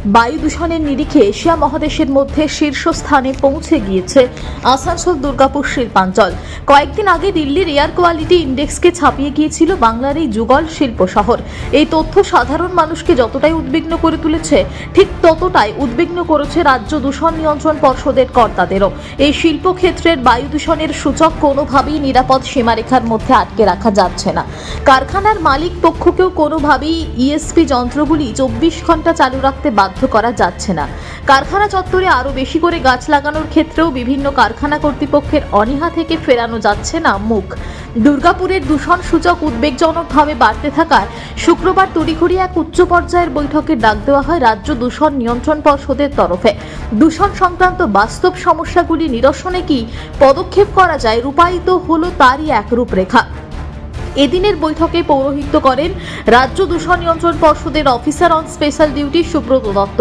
বায়ু দূষণের নিরিখে এশিয়া মহাদেশের মধ্যে শীর্ষস্থানে পৌঁছে গিয়েছে আসানসোল দুর্গাপুর শিল্পাঞ্চল। কয়েকদিন আগে দিল্লির এয়ার কোয়ালিটি ইন্ডেক্সকে ছাপিয়ে গিয়েছিল বাংলার এই যুগল শিল্প শহর। এই তথ্য সাধারণ মানুষকে যতটাই উদ্বিগ্ন করে তুলেছে, ঠিক ততটাই উদ্বিগ্ন করেছে রাজ্য দূষণ নিয়ন্ত্রণ পর্ষদের কর্তাদেরও। এই শিল্পক্ষেত্রের বায়ু দূষণের সূচক কোনোভাবেই নিরাপদ সীমারেখার মধ্যে আটকে রাখা যাচ্ছে না। কারখানার মালিক পক্ষকেও কোনোভাবেই ইএসপি যন্ত্রগুলি 24 ঘন্টা চালু রাখতে বাধ্য করা যাচ্ছে না। কারখানা চত্বরে আরো বেশি করে গাছ লাগানোর ক্ষেত্রেও বিভিন্ন কারখানা কর্তৃপক্ষের অনীহা থেকে ফেরানো যাচ্ছে না মুখ। দুর্গাপুরের দূষণ সূচক উদ্বেগজনকভাবে বাড়তে থাকায় শুক্রবার তড়িঘড়ি এক উচ্চ পর্যায়ের বৈঠকে ডাক দেওয়া হয় রাজ্য দূষণ নিয়ন্ত্রণ পর্ষদের তরফে। দূষণ সংক্রান্ত বাস্তব সমস্যাগুলি নিরসনে কি পদক্ষেপ করা যায়, রূপায়িত হলো তারই এক রূপরেখা। এদিনের বৈঠকে পৌরোহিত্য করেন রাজ্য দূষণ নিয়ন্ত্রণ পর্ষদের officer on special duty Subrata Dutta.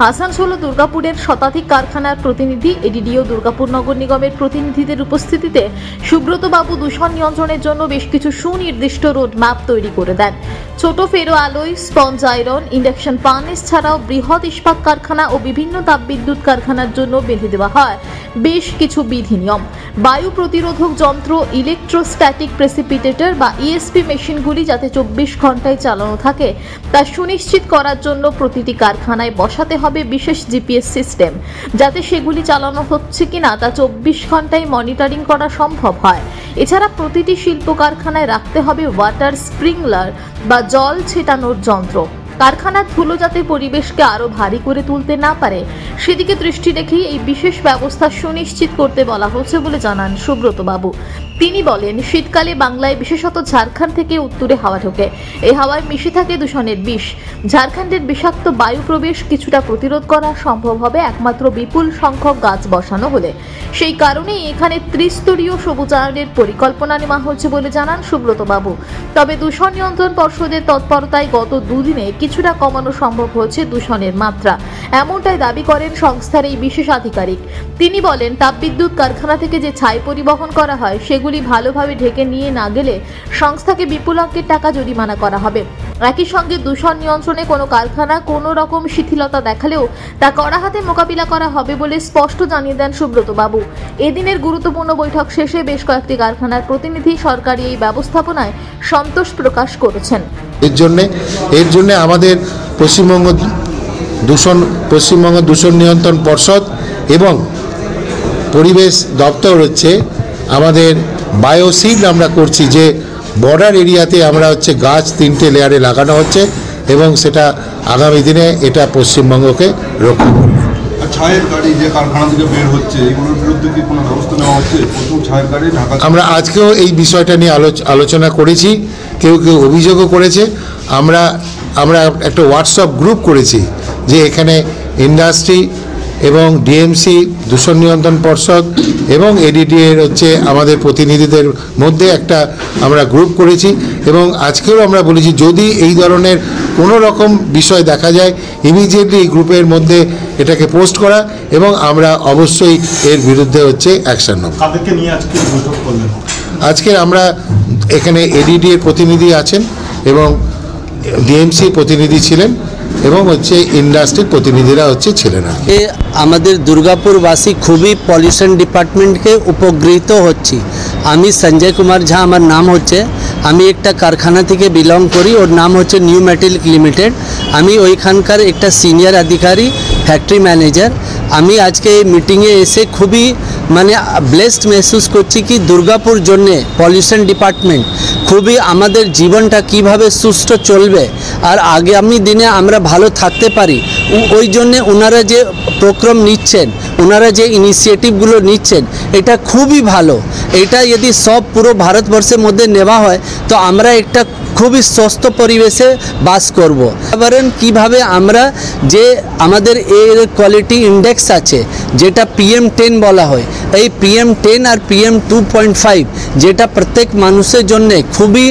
Asansol ও দুর্গাপুরের শতাধিক কারখানার প্রতিনিধি, এডিডিও, দুর্গাপুর নগর নিগমের প্রতিনিধিদের উপস্থিতিতে সুব্রত বাবু দূষণ নিয়ন্ত্রণের জন্য বেশ কিছু সুনির্দিষ্ট রোডম্যাপ তৈরি করে দেন। ছোট ferro alloy, sponge iron, induction furnace ছাড়াও বৃহৎ ইস্পাত কারখানা ও বিভিন্ন তাপবিদ্যুৎ কারখানার জন্য বেঁধে দেওয়া হয় বেশ কিছু বিধিনিয়ম। বায়ু প্রতিরোধক যন্ত্র, ইলেকট্রোস্ট্যাটিক প্রেসিপিটেটর বা ইএসপি মেশিনগুলি যাতে 24 ঘন্টায় চালানো থাকে তা সুনিশ্চিত করার জন্য প্রতিটি কারখানায় বসাতে হবে বিশেষ জিপিএস সিস্টেম, যাতে সেগুলি চালানো হচ্ছে কিনা তা 24 ঘন্টায় মনিটরিং করা সম্ভব হয়। এছাড়া প্রতিটি শিল্প কারখানায় রাখতে হবে ওয়াটার স্প্রিংলার বা জল ছেটানোর যন্ত্র। কারখানার ধুলো যাতে পরিবেশকে আরো ভারী করে তুলতে না পারে সেদিকে দৃষ্টি রেখেই এই বিশেষ ব্যবস্থা সুনিশ্চিত করতে বলা হচ্ছে বলে জানান সুব্রত বাবু। তিনি বলেন, শীতকালে বাংলায় বিশেষত ঝাড়খণ্ড থেকে উত্তরে হাওয়া ঢোকে। এই হাওয়ায় মিশে থাকে দূষণের বিষ। ঝাড়খণ্ডের বিষাক্ত বায়ু প্রবেশ কিছুটা প্রতিরোধ করা সম্ভব হবে একমাত্র বিপুল সংখ্যক গাছ বসানো হলে। সেই কারণেই এখানে ত্রিস্তরীয় সবুজায়নের পরিকল্পনা নেওয়া হচ্ছে বলে জানান সুব্রত বাবু। তবে দূষণ নিয়ন্ত্রণ পর্ষদের তৎপরতায় গত দুদিনে কিছুটা কমানো সম্ভব হয়েছে দূষণের মাত্রা, এমনটাই দাবি করেন সংস্থার এই বিশেষ আধিকারিক। তিনি বলেন, তাপবিদ্যুৎ কারখানা থেকে যে ছাই পরিবহন করা হয় সেগুলি ভালোভাবে ঢেকে নিয়ে না গেলে সংস্থাকে বিপুল অঙ্কের টাকা জরিমানা করা হবে। একই সঙ্গে দূষণ নিয়ন্ত্রণে কোনো কারখানা কোনো রকম শিথিলতা দেখালেও তা কড়া হাতে মোকাবিলা করা হবে বলে স্পষ্ট জানিয়ে দেন সুব্রত বাবু। এদিনের গুরুত্বপূর্ণ বৈঠক শেষে বেশ কয়েকটি কারখানার প্রতিনিধি সরকারি এই ব্যবস্থাপনায় সন্তোষ প্রকাশ করেছেন। এর জন্য আমাদের পশ্চিমবঙ্গ দূষণ নিয়ন্ত্রণ পর্ষদ এবং পরিবেশ দপ্তর হচ্ছে আমাদের বায়োসিল আমরা করছি, যে বর্ডার এরিয়াতে আমরা গাছ 3টে লেয়ারে লাগানো হচ্ছে এবং সেটা আগামী দিনে এটা পশ্চিমবঙ্গকে রক্ষা করবে। ছায়ের গাড়ি যে কারখানা থেকে বের হচ্ছে, এগুলোর বিরুদ্ধে কি কোনো ব্যবস্থা নেওয়া হচ্ছে? প্রথম ছায়ের গাড়ি ঢাকা, আমরা আজকেও এই বিষয়টা নিয়ে আলোচনা করেছি। কেউ অভিযোগও করেছে। আমরা একটা হোয়াটসঅ্যাপ গ্রুপ করেছি, যে এখানে ইন্ডাস্ট্রি এবং ডিএমসি, দূষণ নিয়ন্ত্রণ পর্ষদ এবং এডিডিএর আমাদের প্রতিনিধিদের মধ্যে একটা আমরা গ্রুপ করেছি এবং আজকেও আমরা বলেছি যদি এই ধরনের কোনো রকম বিষয় দেখা যায় ইমিডিয়েটলি এই গ্রুপের মধ্যে এটাকে পোস্ট করা এবং আমরা অবশ্যই এর বিরুদ্ধে অ্যাকশন নেব। কাদেরকে নিয়ে আজকে বৈঠক করলেন? আজকে আমরা এখানে এডিডিএর প্রতিনিধি আছেন এবং ডিএমসি প্রতিনিধি ছিলেন এবং ইন্ডাস্ট্রির প্রতিনিধিরা ছিলেন। আমাদের দুর্গাপুরবাসী খুবই পলিউশন ডিপার্টমেন্টকে উপকৃত হচ্ছি। আমি সঞ্জয় কুমার ঝা আমার নাম হচ্ছে। আমি একটা কারখানা থেকে বিলং করি, ওর নাম হচ্ছে নিউ মেটালিক লিমিটেড। আমি ওইখানকার একটা সিনিয়র আধিকারিক, ফ্যাক্টরি ম্যানেজার। আমি আজকে এই মিটিংয়ে এসে খুবই ব্লেসড महसूस করছি কি দুর্গাপুর জন্যে পলিউশন ডিপার্টমেন্ট খুবই আমাদের জীবনটা কিভাবে সুস্থ চলবে আর আগামী দিনে আমরা ভালো থাকতে পারি, ওই জন্যে ওনারা যে প্রোগ্রাম নিচ্ছেন, ওনারা যে ইনিশিয়েটিভগুলো নিচ্ছেন, এটা খুবই ভালো। এটা যদি সব পুরো ভারতবর্ষের মধ্যে নেওয়া হয় তো আমরা একটা খুবই সুস্থ পরিবেশে বাস করব। এবারে কিভাবে আমরা যে আমাদের এর কোয়ালিটি ইন্ডেক্স আছে যেটা PM10 বলা হয়, এই PM10 আর PM2.5 যেটা প্রত্যেক মানুষের জন্য খুবই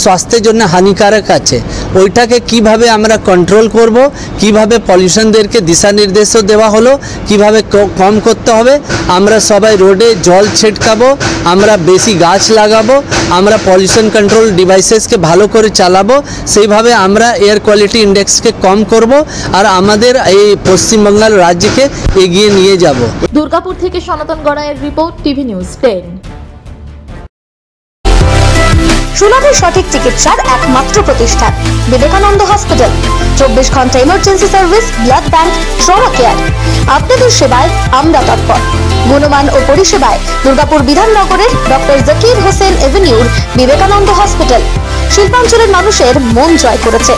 স্বাস্থ্যের জন্য হানিকারক আছে, ওইটাকে কিভাবে আমরা কন্ট্রোল করব, কিভাবে পলিউশনদেরকে দিশা নির্দেশও দেওয়া হলো কিভাবে কম করতে হবে। আমরা সবাই রোডে জল ছিটকাবো, আমরা বেশি গাছ লাগাবো, আমরা পলিউশন কন্ট্রোল ডিভাইসেসকে ভালো করে চালাবো, সেইভাবে আমরা এয়ার কোয়ালিটি ইন্ডেক্সকে কম করব আর আমাদের এই পশ্চিমবাংলার রাজ্যকে এগিয়ে নিয়ে যাব। দুর্গাপুর থেকে সনাতন গড়াইয়ের রিপোর্ট, টিভি নিউজ 10। সুলভের সঠিক চিকিৎসার একমাত্র প্রতিষ্ঠান বিবেকানন্দ হসপিটাল। 24 ঘন্টা emergency service, blood bank, trauma care. আপনাদের সেবায় আমরা তৎপর। গুণমান ও পরিষেবায় দুর্গাপুর বিধাননগরের ডক্টর জাকির হোসেন এভিনিউর বিবেকানন্দ হসপিটাল শিল্পাঞ্চলের মানুষের মন জয় করেছে।